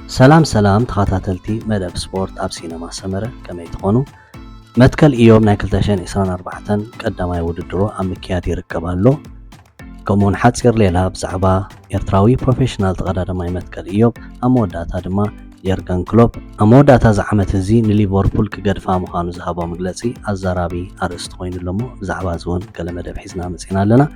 سلام تخاتلتي مدب سبورت أب سينما سمرة كما يتقونوا متكل إيوب نايكل تاشين إسران أربعتن قدما يوددرو أم كياتي ركبالو كمون حاتسير ليلها بزعبا إرتراوي بروفيشنال تغداد ماي متكل إيوب أموداتا دما يرغن كلوب أموداتا زعمت الزي نليفوربول كقدفا مخانو زهابا مقلسي الزرابي أرست خوين اللمو بزعبا زون قال مدب حيزنا مسينا لنا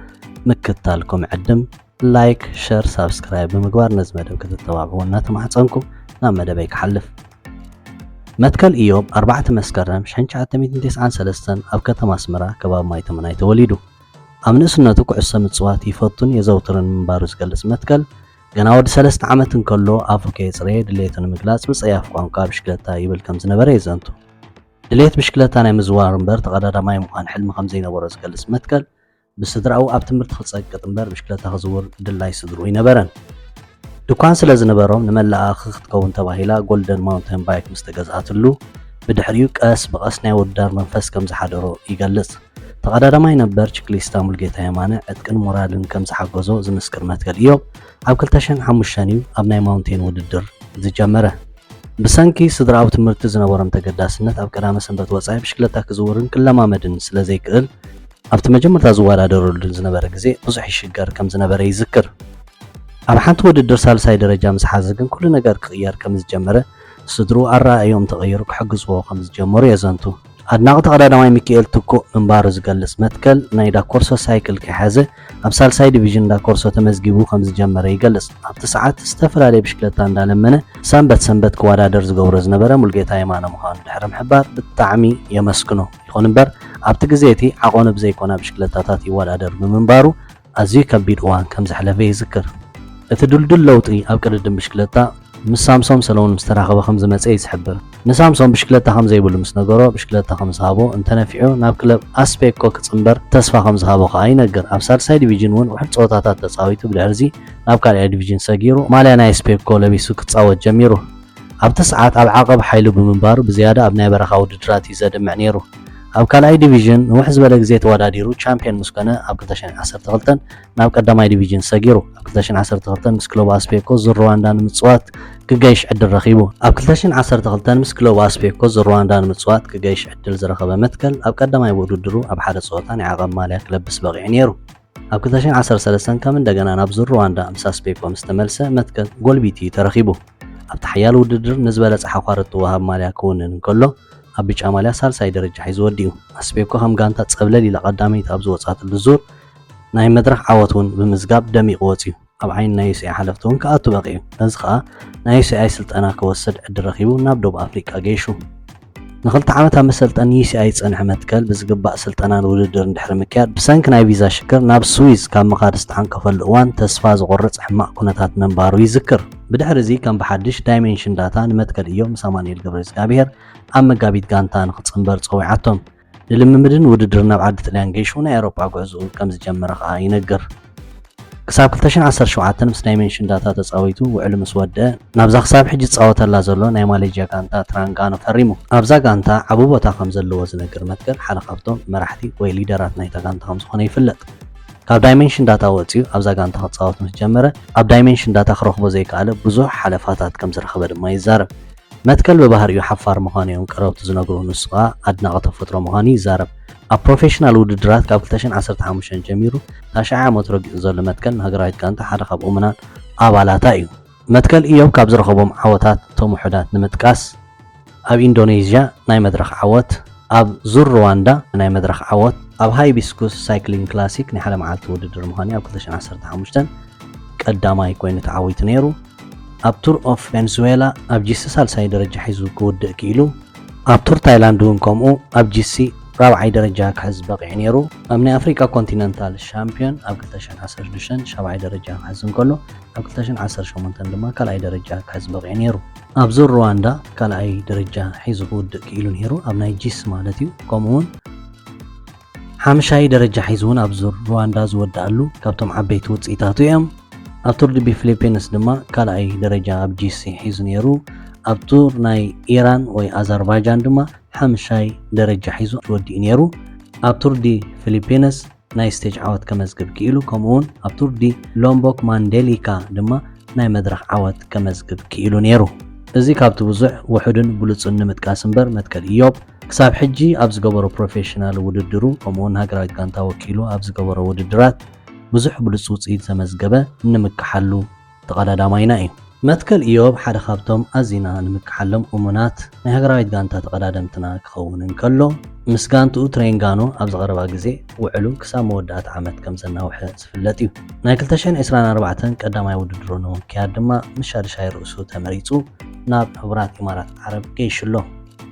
مكتالكم عدم لايك شير سبسكرايب بمقوار نزمدب كتتوابعونا تمحصنكم نام مدبيك حلف متكل إيوب 4 مسكرم شحن سلستن أب كتما سمرا كباب ماي تمناي توليدو أمن سنتو كعصة متصوات يفطن يزوترن من باروز قلس متكل قناود 3 عامتن كلو أفوكي يصري دليتن مقلاس مصياف قانقا بشكلتا يبل كم زنبري زنتو دليت بشكلتا ناي مزوار مبر تغداد ماي مخان حلم 50 ورز قلس متكل بسدرعو أب تمرت خلصق مبر بشكلتا خزور دلاي صدرو ينبرن دكان سلازنبروم نملا خخت كون تباهيلا جولدن ماونتن بايك مستغزاتلو بدحريو قاس بقاسنا ودار منفس كم زحادرو يغلص تقدادما ينبر تشكليستا ملغيتا يمانه اتكن مورالن كم زحغزو زمسكر متكل إيوب اب 2005 اب ناي ماونتين وددر زجمره بسانكي سدراو تمرت زنبرم تقداسنت اب قدامه سنبت وصاي بشكلتا كزورن كلما مدن سلازيكل اب تمجمرتا زوادادرولن زنبره غزي بزح يشغر كم زنبره يذكر أب حنت وددر سالساي درجة مسحازقن كل نجار كغيار كمز جمرة صدرو الرأيهم تغيروا كحجزوا خمس جمر يزنتو أدناق تقدر ما ميكيل تكو من بارز جلس متكل نايدا كورسو سايكل كحازة أب سالساي ديفيجن دا كورسو تمزجيبو خمس جمرة يجلس أب 9 استفر عليه بشكلتان دالمنه سنبت كوارا درز جورز نبرة ملقيت أيمانه مخان دحرم حبار بالطعمي يمسكنه يخون بر أب تجزيتي عقون بزيكونا بشكلتاتي ولا در من بارو أزي كبير وان كمز حلفه يذكر اتدلدل لوطي اب قدم بشكلتا مس سامسونج سلون مستراخبه خمس مصي يسحبر نسامسونج بشكلتا خمس يبلو مس نغرو بشكلتا خمس هابو انت نفعو ناب كلب اسبيكو كصمبر تسفا خمس هابو خاي نغر ابسال سايد ديفيجن ون واحد صوتاتات تصاويتو بدرزي ناب كال ديفيجن سغيرو ماليا ناي اسبيكو لبيسو كصاوت جميرو اب 9 اب عقب حيلو بمنبار بزياده اب ناي برخاو ددرات يزدمع نيرو اب كالاي ديفيجن وحز بلا غزي تواداديرو چامبيون مسكنه اب 2012 ناب قداماي ديفيجن سغيرو اب 2012 مس كلوب اسبيكو زرواندان مصوات كجيش عدل رخيبو اب 2012 مس كلوب اسبيكو زرواندان مصوات كجيش عدل زرخبه متكل اب قداماي وددرو اب حدا صوتان يعقب ماليا كلبس بقي نيرو اب 2013 كم እንደገና ናብ زرواንዳ امس اسبيكو مستملسه متكل جول بيتي ترخيبو اب تحيال وددر نزبله صحاخارت وهاب ماليا كونن كله أبيج عمليا سالساي درجة حيزوديو أسبيكو هم قانتا تقبل لي لقدامي تابزو وصات الزور ناي مدرخ عوتون بمزقاب دمي قوتيو أب عين نايسي حلفتون كأتو بقيو نزخا نايسي أي سلطانا كوسد عد رخيبو نابدو بأفريقيا جيشو نخلت عامتا مسلطان يسي أي تصنح متكال بزقباء سلطانا الولدر ندحر مكياد بسانك ناي فيزا شكر ناب سويز كان مقادست عن كفل الأوان تسفاز غرص حماء كونتات نمبارو يذكر بدحر زي كان بحدش دايمنشن داتا نمتكال إيوم ساماني القبرز قابير أما قابيت قانتان ختصنبر تصويعاتهم للممدن وددرنا بعدة الانجيشونا أوروبا قعزو كمز جمرخ ينقر كساب 2017 مس دايمنشن داتا تصاويتو وعلم سوده نابزا خساب حجي تصاوت الله زلو ناي ماليجيا كانتا ترانغانو فريمو ابزا كانتا عبوبتا خم زلو زنقر متكل حلقابتهم مرحتي وي ليدرات نايتا كانتا خم زخونه يفلط كاب دايمنشن داتا وصيو ابزا كانتا تصاوت مس جمره اب دايمنشن داتا خرخبو زي قاله بزح حلفاتات كم زرخبه دما يزارب متكل ببهريو حفار مخانيون قربت زنقرو نسقا ادنا تفطرو مخاني يزارب اب بروفيشنال وددرات كاب 2015 جميرو تاشع مترق زل متكل هجرايت كانت حدا خب امنا ابالاتا ايو متكل ايوب كاب زرخبوم عوتات توم وحدات نمتقاس اب اندونيسيا ناي مدرخ عوت اب زور رواندا ناي مدرخ عوت اب هاي بيسكوس سايكلين كلاسيك نحل معالت وددر مخاني اب 2015 قداماي كوين تعويت نيرو اب تور اوف فنزويلا اب جيسي سالساي درجه حيزو كود كيلو اب تور تايلاند كومو اب جيسي رابعي درجة كحز بقي نيرو أمني أفريقيا كونتيننتال شامبيون أب 2012 شابعي درجة كحزن كله أب 2010 منتن لما كلاي درجة كحز بقي نيرو أب زور رواندا كلاي درجة حيزود كيلو نيرو أبناي جيس مالتيو كومون حمشاي درجة حيزون أب زور رواندا زود قالو كابتم عبيت وصيتاتو يم أب تور دي بفليبينس دما كلاي درجة أب جيسي حيزو نيرو أب تور ناي إيران وي أذربيجان دما حمشاي درجة حيزو ودي نيرو أبتور دي فيليبينس ناي ستيج عوت كمزقب كيلو كمون أبتور دي لومبوك مانديليكا دما ናይ መድረኽ ዓወት ከመዝግብ ክኢሉ ነይሩ። እዚ ካብቲ ብዙሕ ውሑድን ብሉፅን ንምጥቃስ እምበር መትከል ኢዮብ ክሳብ ሕጂ ኣብ ዝገበሮ ፕሮፌሽናል ውድድሩ ከምኡውን ሃገራዊት ጋንታ ወኪሉ ኣብ ዝገበሮ ውድድራት ብዙሕ ብሉፅ ውፅኢት ዘመዝገበ ንምክሓሉ ተቐዳዳማይና እዩ። መትከል ኢዮብ ሓደ ካብቶም ኣዚና ንምክሓሎም እሙናት ናይ ሃገራዊት ጋንታ ተቐዳደምትና ክኸውን እንከሎ ምስ ጋንትኡ ትሬንጋኖ ኣብ ዝቐረባ ግዜ ውዕሉ ክሳብ መወዳእታ ዓመት ከም ዘናውሐ ዝፍለጥ እዩ። ናይ 2024 ቀዳማይ ውድድሩ ንምክያድ ድማ ምስ ሻድሻይ ርእሱ ተመሪፁ ናብ ሕቡራት ኢማራት ዓረብ ገይሽሎ።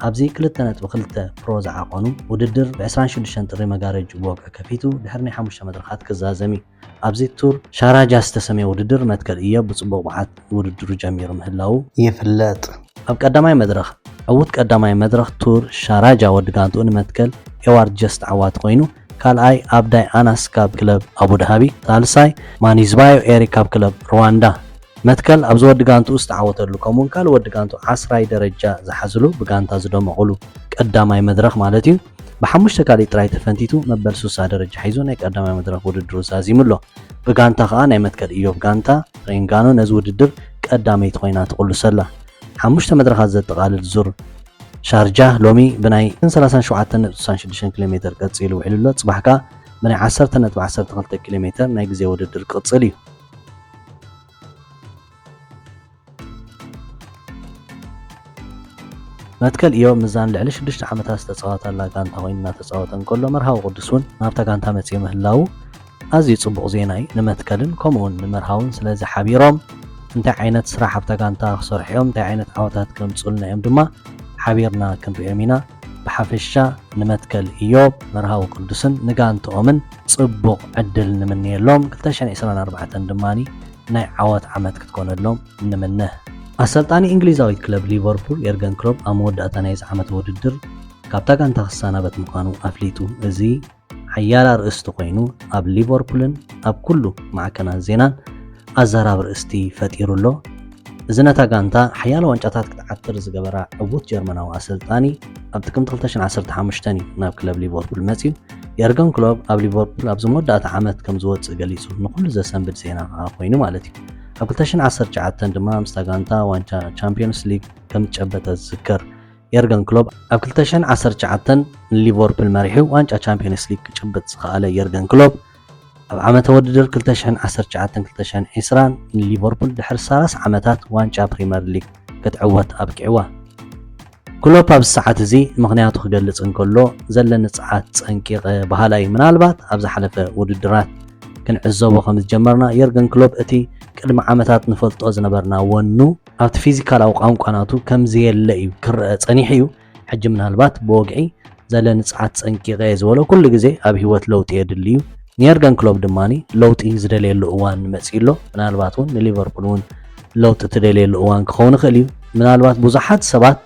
ኣብዚ 2.2 ፕሮ ዝዓቆኑ ውድድር ብ26 ጥሪ መጋረጅ ብወግዒ ከፊቱ ድሕሪ ናይ 5 መድረኻት ክዛዘም እዩ። ኣብዚ ቱር ሻራጃ ዝተሰመየ ውድድር መትከል ኢዮብ ብፅቡቅ ብዓት ውድድሩ ጀሚሩ ምህላው ይፍለጥ። ኣብ ቀዳማይ መድረኽ ዕዉት ቀዳማይ መድረኽ ቱር ሻራጃ ወዲ ጋንትኡ ንመትከል ኤዋርድ ጀስት ዓዋት ኮይኑ ካልኣይ ኣብዳይ ኣናስ ካብ ክለብ አቡዳሃቢ ሳልሳይ ማኒዝባዮ ኤሪክ ካብ ክለብ ሩዋንዳ መትከል ኣብዚ ወዲ ጋንትኡ ዝተዓወተሉ ከምኡውን ካልእ ወዲ ጋንቱ 10ይ ደረጃ ዝሓዝሉ ብጋንታ ዝደመቑሉ ቀዳማይ መድረኽ ማለት እዩ ብሓሙሽተ ካሊእ ጥራይ ተፈንቲቱ መበል 60 ደረጃ ሒዙ ናይ ቀዳማይ መድረኽ ውድድሩ ዛዚሙሎ። ብጋንታ ከዓ ናይ መትከል ኢዮብ ጋንታ ትሬንጋኖ ነዚ ውድድር ቀዳመይቲ ኮይና ትቕልሰላ። 5 መድረኻት ዘጠቓልል ዙር ሻርጃ ሎሚ ብናይ 37.66 ኪሎ ሜትር ቀፂሉ ውዒሉሎ ፅባሕ ከዓ ብናይ 10.12 ኪሎ ሜትር ናይ ግዜ ውድድር ቅፅል እዩ። መትከል ኢዮብ ምዛን ልዕሊ 6 ዓመታት ዝተፃወተላ ጋንታ ኮይኑ እናተፃወተ እንከሎ መርሃዊ ቅዱስ እውን ናብታ ጋንታ መፅኡ ምህላው ኣዝዩ ፅቡቕ ዜና እዩ ንመትከልን ከምኡውን ንመርሃውን። ስለዚ ሓቢሮም እንታይ ዓይነት ስራሕ ኣብታ ጋንታ ክሰርሑ እዮም እንታይ ዓይነት ዓወታት ከምፅኡልና እዮም ድማ ሓቢርና ክንሪኦም ኢና። ብሓፈሻ ንመትከል ኢዮብ መርሃዊ ቅዱስን ንጋንትኦምን ፅቡቕ ዕድል ንምንየሎም 2024 ድማኒ ናይ ዓወት ዓመት ክትኮነሎም ንምንህ። ኣሰልጣኒ እንግሊዛዊት ክለብ ሊቨርፑል የርገን ክሎፕ ኣብ መወዳእታ ናይዚ ዓመት ውድድር ካብታ ጋንታ ክሰናበት ምዃኑ ኣፍሊጡ እዚ ሓያል ርእስቲ ኮይኑ ኣብ ሊቨርፑልን ኣብ ኩሉ ማዕከናት ዜናን ኣዘራብ ርእስቲ ፈጢሩሎ። እዚ ነታ ጋንታ ሓያሎ ዋንጫታት ክትዓትር ዝገበራ ዕዉት ጀርመናዊ ኣሰልጣኒ ኣብ ጥቅምቲ 2015 እዩ ናብ ክለብ ሊቨርፑል መፅዩ። የርገን ክሎፕ ኣብ ሊቨርፑል ኣብ መወዳእታ ዓመት ከም ዝወፅእ ገሊጹ ንኩሉ ዘሰንብድ ዜና ኮይኑ ማለት እዩ። ኣብ 2019 ድማ ምስታ ጋንታ ዋንጫ ቻምፒዮንስ ሊግ ከም ዝጨበጠ ዝዝከር የርገን ክሎፕ ኣብ 2019 ንሊቨርፑል መሪሑ ዋንጫ ቻምፒዮንስ ሊግ ክጭበጥ ዝኸኣለ የርገን ክሎፕ ኣብ ዓመተ ውድድር 2019-2020 ንሊቨርፑል ድሕሪ 30 ዓመታት ዋንጫ ፕሪምየር ሊግ ክትዕወት ኣብቂዕዋ። ክሎፕ ኣብ ሰዓት እዚ ምክንያቱ ክገልጽ እንከሎ ዘለኒ ፀዓት ፀንቂቐ ባህላይ ምናልባት ኣብ ዝሓለፈ ውድድራት ክንዕዘቦ ከም ዝጀመርና የርገን ክሎፕ እቲ ቅድሚ ዓመታት ንፈልጦ ዝነበርና ወኑ ኣብቲ ፊዚካላዊ ቋንቋናቱ ከምዚ የለ እዩ ክርአ ፀኒሕ እዩ። ሕጂ ምናልባት ብወግዒ ዘለኒ ፀዓት ፀንቂቐ ዝበሎ ኩሉ ግዜ ኣብ ሂወት ለውጢ የድሊ እዩ። የርገን ክሎፕ ድማኒ ለውጢ ዝደልየሉ እዋን መፂሎ ምናልባት እውን ንሊቨርፑል እውን ለውጢ ትደልየሉ እዋን ክኸውን ይኽእል እዩ። ምናልባት ብዙሓት ሰባት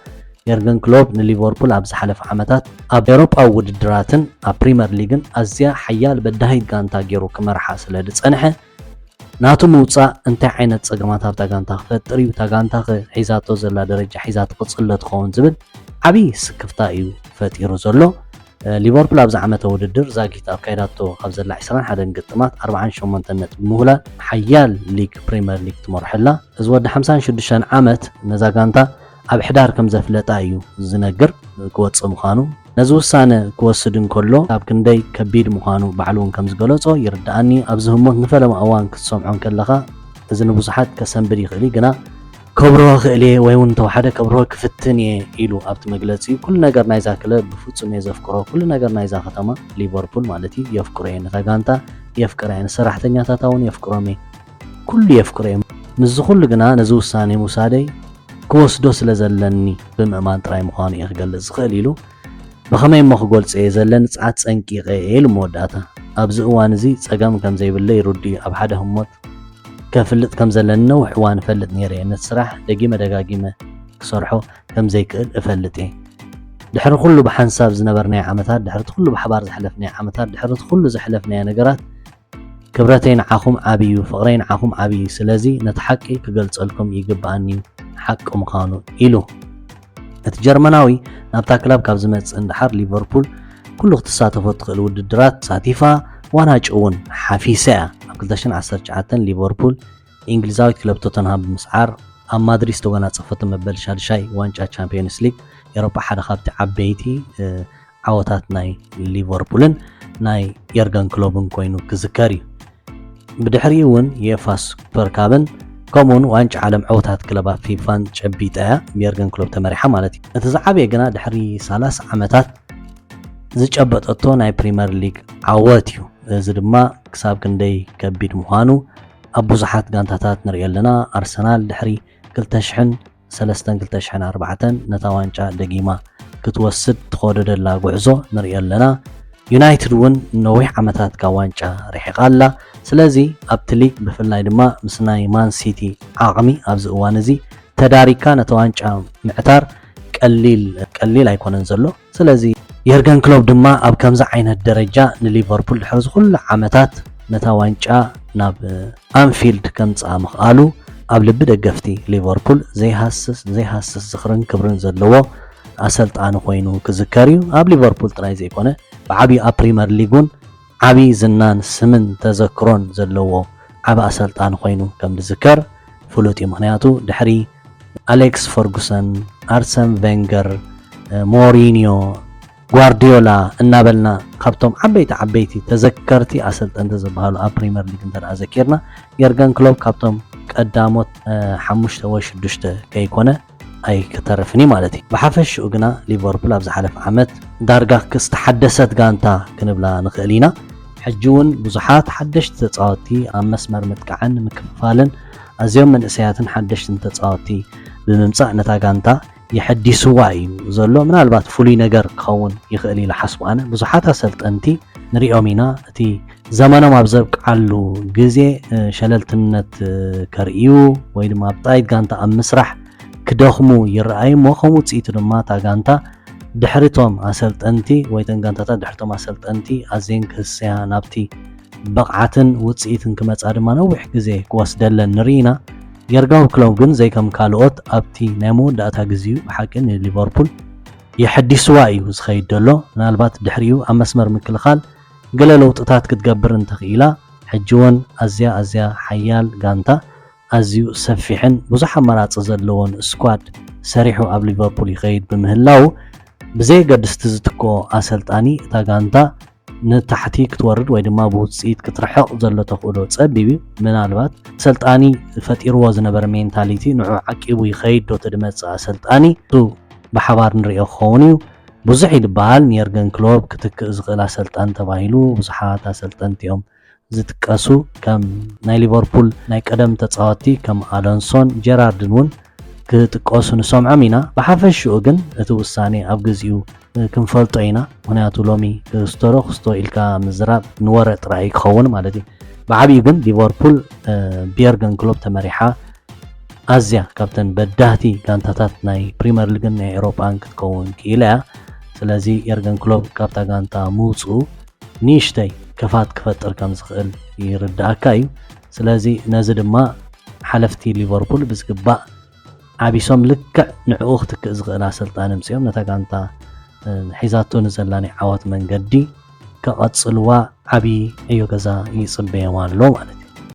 የርገን ክሎፕ ንሊቨርፑል ኣብ ዝሓለፈ ዓመታት ኣብ ኤውሮጳዊ ውድድራትን ኣብ ፕሪምየር ሊግን ኣዝያ ሓያል በዳሂት ጋንታ ገይሩ ክመርሓ ስለ ዝፀንሐ ናቱ ምውፃእ እንታይ ዓይነት ፀገማት ኣብታ ጋንታ ክፈጥር እዩ እታ ጋንታ ሒዛቶ ዘላ ደረጃ ሒዛ ትቕፅለ ትኸውን ዝብል ዓብዪ ስክፍታ እዩ ፈጢሩ ዘሎ። ሊቨርፑል ኣብዚ ዓመተ ውድድር ዛጊት ኣብ ካይዳቶ ኣብ ዘላ 21 ግጥማት 48 ነጥቢ ምሁላል ሓያል ሊግ ፕሪምየር ሊግ ትመርሐላ። እዚ ወዲ 56 ዓመት ነዛ ጋንታ ኣብ ሕዳር ከም ዘፍለጣ እዩ ዝነግር ክወፅእ ምዃኑ። ነዚ ውሳነ ክወስድ እንከሎ ኣብ ክንደይ ከቢድ ምዃኑ ባዕሉ እውን ከም ዝገለጾ ይርዳእኒ። ኣብዚ ህሞት ንፈለማ እዋን ክትሰምዖ ከለኻ እዚ ንብዙሓት ከሰንብድ ይኽእል ግና ከብሮ ክእል እየ ወይ እውን ተዋሓደ ከብሮ ክፍትን እየ ኢሉ ኣብቲ መግለፂ ኩሉ ነገር ናይዛ ክለብ ብፍፁም እየ ዘፍቅሮ ኩሉ ነገር ናይዛ ከተማ ሊቨርፑል ማለት እዩ የፍቅሮ እየ ነታ ጋንታ የፍቅረ እየ ንሰራሕተኛታት እውን የፍቅሮም እየ ኩሉ የፍቅሮ እየ። ምዝ ኩሉ ግና ነዚ ውሳነ ምውሳደይ ክወስዶ ስለ ዘለኒ ብምእማን ጥራይ ምዃኑ እየ ክገልጽ ዝኽእል ኢሉ ብኸመይ እሞ ክገልጽ እየ ዘለኒ ፀዓት ፀንቂቐ ኢሉ መወዳእታ ኣብዚ እዋን እዚ ፀገም ከም ዘይብለ ይርዲ ኣብ ሓደ ህሞት ከፍልጥ ከም ዘለኒ ነዊሕ እዋን እፈልጥ ነይረ እየ ነቲ ስራሕ ደጊመ ደጋጊመ ክሰርሖ ከም ዘይክእል እፈልጥ እየ ድሕሪ ኩሉ ብሓንሳብ ዝነበርናዮ ዓመታት ድሕሪ ኩሉ ብሓባር ዝሕለፍናዮ ዓመታት ድሕሪ ኩሉ ዘሕለፍናዮ ነገራት ክብረተይ ንዓኹም ዓብዩ ፍቕረይ ንዓኹም ዓብዩ ስለዚ ነቲ ሓቂ ክገልጸልኩም ይግባኣኒ ሓቂ ምዃኑ ኢሉ እቲ ጀርመናዊ ናብታ ክለብ ካብ ዝመፅእ እንድሓር ሊቨርፑል ኩሉ ክትሳተፎ ትኽእል ውድድራት ተሳቲፋ ዋናጭ እውን ሓፊሳ እያ። ኣብ 2019 ሊቨርፑል እንግሊዛዊት ክለብ ቶተንሃም ብምስዓር ኣብ ማድሪድ ዝተጎናፀፈቶ መበል ሻድሻይ ዋንጫ ቻምፒየንስ ሊግ ኤሮፓ ሓደ ካብቲ ዓበይቲ ዓወታት ናይ ሊቨርፑልን ናይ የርገን ክሎብን ኮይኑ ክዝከር እዩ ብድሕሪኡ እውን ዩኤፋ ሱፐር ካፕን ከምኡውን ዋንጫ ዓለም ዓወታት ክለባት ፊፋን ጨቢጣ እያ ብየርገን ክሎብ ተመሪሓ ማለት እዩ እቲ ዝዓበየ ግና ድሕሪ 30 ዓመታት ዝጨበጠቶ ናይ ፕሪምየር ሊግ ዓወት እዩ እዚ ድማ ክሳብ ክንደይ ከቢድ ምዃኑ ኣብ ብዙሓት ጋንታታት ንሪኦ ኣለና ኣርሰናል ድሕሪ 2003-2004 ነታ ዋንጫ ደጊማ ክትወስድ ትኸደደላ ጉዕዞ ንሪኦ ኣለና ዩናይትድ እውን ነዊሕ ዓመታት ካብ ዋንጫ ርሒቓ ኣላ ስለዚ ኣብቲ ሊግ ብፍላይ ድማ ምስ ናይ ማን ሲቲ ዓቕሚ ኣብዚ እዋን እዚ ተዳሪካ ነታ ዋንጫ ምዕታር ቀሊል ኣይኮነን ዘሎ ስለዚ የርገን ክሎብ ድማ ኣብ ከምዚ ዓይነት ደረጃ ንሊቨርፑል ድሕሪ ዝኩሉ ዓመታት ነታ ዋንጫ ናብ ኣንፊልድ ከምፅኣ ምኽኣሉ ኣብ ልቢ ደገፍቲ ሊቨርፑል ዘይሃስስ ዝኽርን ክብርን ዘለዎ ኣሰልጣኒ ኮይኑ ክዝከር እዩ ኣብ ሊቨርፑል ጥራይ ዘይኮነ ብዓብዪ ኣብ ፕሪምየር ሊጉን ዓብዪ ዝናን ስምን ተዘክሮን ዘለዎ ዓብ ኣሰልጣኒ ኮይኑ ከም ዝዝከር ፍሉጥ እዩ ምክንያቱ ድሕሪ ኣሌክስ ፈርጉሰን ኣርሰን ቬንገር ሞሪኒዮ ጓርዲዮላ እናበልና ካብቶም ዓበይቲ ተዘከርቲ ኣሰልጠንቲ ዝበሃሉ ኣብ ፕሪምየር ሊግ እንተደኣ ዘኪርና የርገን ክሎብ ካብቶም ቀዳሞት 5 ወይ 6 ከይኮነ ኣይ ከተረፍኒ ማለት እዩ ብሓፈሽኡ ግና ሊቨርፑል ኣብ ዝሓለፈ ዓመት ዳርጋ ክስተሓደሰት ጋንታ ክንብላ ንኽእል ኢና ሕጂ እውን ብዙሓት ሓደሽቲ ተፃወቲ ኣብ መስመር ምጥቃዕን ምክፍፋልን ኣዝዮም መንእሰያትን ሓደሽትን ተፃወቲ ብምምፃእ ነታ ጋንታ يحدثوا እዩ ዘሎ ምናልባት ፍሉይ ነገር ክኸውን ይኽእል ኢለ ሓስቡ ኣነ ብዙሓት ኣሰልጠንቲ ንሪኦም ኢና እቲ ዘመኖም ኣብ ዘብቃሉ ግዜ ሸለልትነት ከርእዩ ወይ ድማ ኣብ ጣይት ጋንታ ኣብ ምስራሕ ክደኽሙ ይረኣዩ እሞ ከምኡ ውፅኢቱ ድማ እታ ጋንታ ድሕሪቶም ኣሰልጠንቲ ወይ ተን ጋንታታት ድሕሪቶም ኣሰልጠንቲ ኣዝየን ክህስያ ናብቲ ብቕዓትን ውፅኢትን ክመፃ ድማ ነዊሕ ግዜ ክወስደለን ንርኢ ኢና የርገን ክሎብ ግን ዘይ ከም ካልኦት ኣብቲ ናይ መወዳእታ ግዚኡ ብሓቂ ሊቨርፑል የሐዲስዋ እዩ ዝኸይድ ዘሎ ምናልባት ድሕሪኡ ኣብ መስመር ምክልኻል ገለ ለውጥታት ክትገብር እንተኽኢላ ሕጂ እውን ኣዝያ ሓያል ጋንታ ኣዝዩ ሰፊሕን ብዙሕ ኣማራፂ ዘለዎን ስኳድ ሰሪሑ ኣብ ሊቨርፑል ይኸይድ ብምህላው ብዘይ ገድስቲ ዝትክኦ ኣሰልጣኒ እታ ጋንታ ንታሕቲ ክትወርድ ወይ ድማ ብውፅኢት ክትርሕቕ ዘሎ ተኽእሎ ፀቢብ እዩ ምናልባት ኣሰልጣኒ ፈጢርዎ ዝነበረ ሜንታሊቲ ንዑ ዓቂቡ ይኸይድ ዶ ተድመፅእ ኣሰልጣኒ እሱ ብሓባር ንሪኦ ክኸውን እዩ ብዙሕ ይልበሃል ንየርገን ክሎብ ክትክእ ዝኽእል ኣሰልጣን ተባሂሉ ብዙሓት ኣሰልጠንቲኦም ዝጥቀሱ ከም ናይ ሊቨርፑል ናይ ቀደም ተፃወቲ ከም ኣሎንሶን ጀራርድን እውን ክጥቀሱ ንሰምዖም ኢና ብሓፈሽኡ ግን እቲ ውሳኔ ኣብ ግዚኡ ክንፈልጦ ኢና ምክንያቱ ሎሚ ክስቶ ኢልካ ምዝራብ ንወረ ጥራይ ክኸውን ማለት እዩ ብዓብዩ ግን ሊቨርፑል ብየርገን ክሎብ ተመሪሓ ኣዝያ ካብተን በዳህቲ ጋንታታት ናይ ፕሪምየር ሊግን ናይ ኤሮፓን ክትከውን ክኢላ እያ ስለዚ የርገን ክሎብ ካብታ ጋንታ ምውፅኡ ንእሽተይ ክፋት ክፈጥር ከም ዝኽእል ይርዳእካ እዩ ስለዚ ነዚ ድማ ሓለፍቲ ሊቨርፑል ብዝግባእ ዓቢሶም ልክዕ ንዕኡ ክትክእ ዝኽእል ኣሰልጣኒ ምፅኦም ነታ ጋንታ ሒዛቶ ንዘላ ናይ ዓወት መንገዲ ከቐፅልዋ ዓብዪ ዕዮ ገዛ ይፅበዮም ኣሎ ማለት እዩ